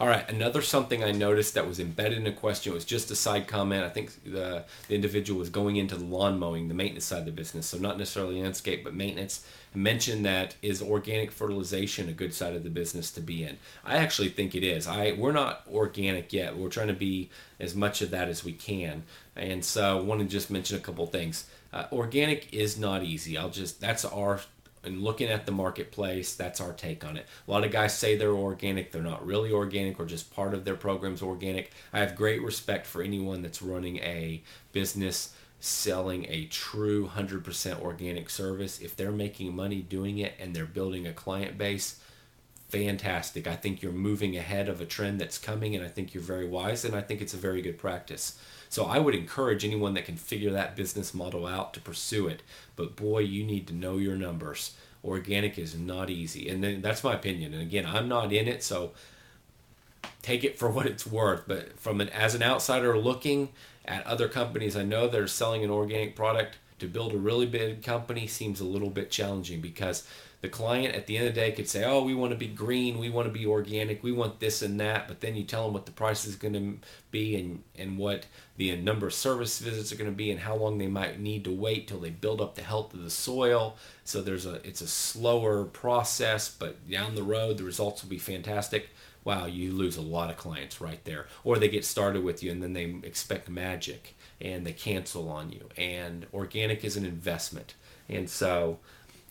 All right, another something I noticed that was embedded in a question, it was just a side comment. I think the individual was going into the lawn mowing, the maintenance side of the business, so not necessarily landscape, but maintenance. I mentioned that, is organic fertilization a good side of the business to be in? I actually think it is. We're not organic yet. We're trying to be as much of that as we can. And so I want to just mention a couple things. Organic is not easy. That's our and looking at the marketplace, that's our take on it. A lot of guys say they're organic, they're not really organic, or just part of their program's organic. I have great respect for anyone that's running a business selling a true 100% organic service. If they're making money doing it and they're building a client base, fantastic. I think you're moving ahead of a trend that's coming, and I think you're very wise, and I think it's a very good practice. So I would encourage anyone that can figure that business model out to pursue it. But boy, you need to know your numbers. Organic is not easy, and then that's my opinion. And again, I'm not in it, so take it for what it's worth. But as an outsider looking at other companies I know that are selling an organic product, to build a really big company seems a little bit challenging, because the client at the end of the day could say, oh, we want to be green, we want to be organic, we want this and that, but then you tell them what the price is going to be, and what the number of service visits are going to be, and how long they might need to wait till they build up the health of the soil. So it's a slower process, but down the road the results will be fantastic. Wow, you lose a lot of clients right there. Or they get started with you and then they expect magic and they cancel on you. And organic is an investment. And so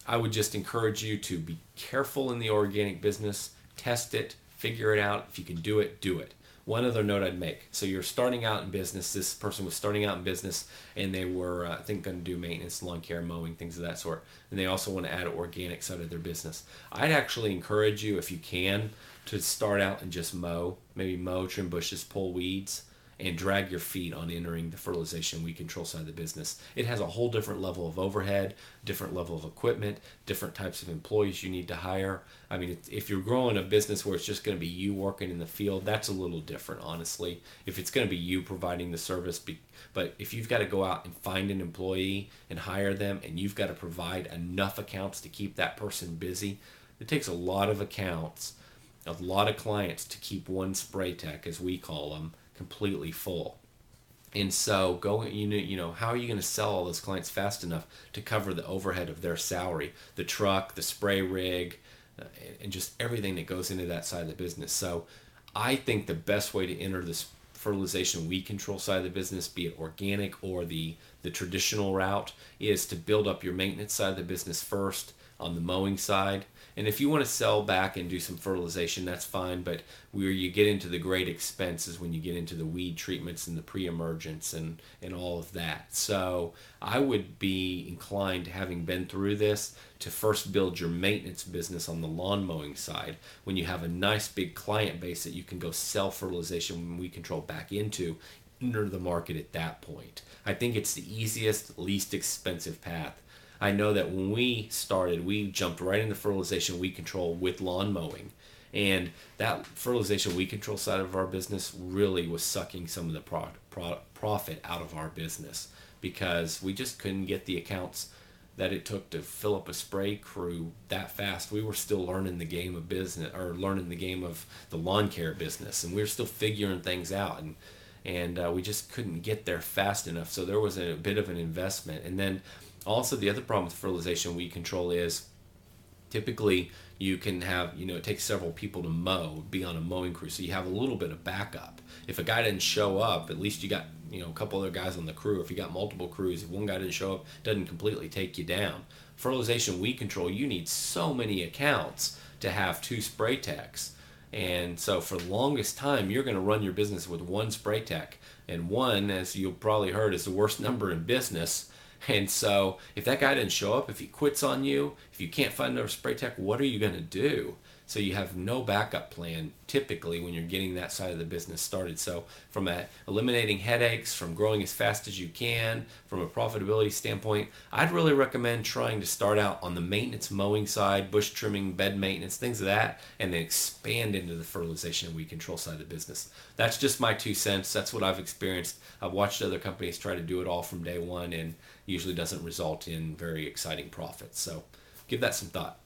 I would just encourage you to be careful in the organic business, test it, figure it out. If you can do it, do it. One other note I'd make. So you're starting out in business. This person was starting out in business, and they were, I think, going to do maintenance, lawn care, mowing, things of that sort. And they also want to add an organic side of their business. I'd actually encourage you, if you can, to start out and just mow. Maybe mow, trim bushes, pull weeds, and drag your feet on entering the fertilization weed control side of the business. It has a whole different level of overhead, different level of equipment, different types of employees you need to hire. I mean, if you're growing a business where it's just going to be you working in the field, that's a little different, honestly. If it's going to be you providing the service, but if you've got to go out and find an employee and hire them, and you've got to provide enough accounts to keep that person busy, it takes a lot of accounts, a lot of clients to keep one spray tech, as we call them, completely full. And so how are you going to sell all those clients fast enough to cover the overhead of their salary, the truck, the spray rig, and just everything that goes into that side of the business? So I think the best way to enter this fertilization weed control side of the business, be it organic or the traditional route, is to build up your maintenance side of the business first on the mowing side. And if you want to sell back and do some fertilization, that's fine. But where you get into the great expense is when you get into the weed treatments and the pre-emergence and all of that. So I would be inclined, having been through this, to first build your maintenance business on the lawn mowing side. When you have a nice big client base that you can go sell fertilization and weed control back into, enter the market at that point. I think it's the easiest, least expensive path. I know that when we started, we jumped right into fertilization weed control with lawn mowing. And that fertilization weed control side of our business really was sucking some of the profit out of our business, because we just couldn't get the accounts that it took to fill up a spray crew that fast. We were still learning the game of business, or learning the game of the lawn care business, and we were still figuring things out. And we just couldn't get there fast enough. So there was a bit of an investment. And then also, the other problem with fertilization weed control is typically you can have, it takes several people to mow, be on a mowing crew, so you have a little bit of backup. If a guy didn't show up, at least you got, a couple other guys on the crew. If you got multiple crews, if one guy didn't show up, it doesn't completely take you down. Fertilization weed control, you need so many accounts to have 2 spray techs. And so for the longest time, you're going to run your business with 1 spray tech. And 1, as you've probably heard, is the worst number in business. And so if that guy didn't show up, if he quits on you, if you can't find another spray tech, what are you going to do? So you have no backup plan typically when you're getting that side of the business started. So from eliminating headaches, from growing as fast as you can, from a profitability standpoint, I'd really recommend trying to start out on the maintenance mowing side, bush trimming, bed maintenance, things of that, and then expand into the fertilization and weed control side of the business. That's just my 2 cents. That's what I've experienced. I've watched other companies try to do it all from day one, and usually doesn't result in very exciting profits. So give that some thought.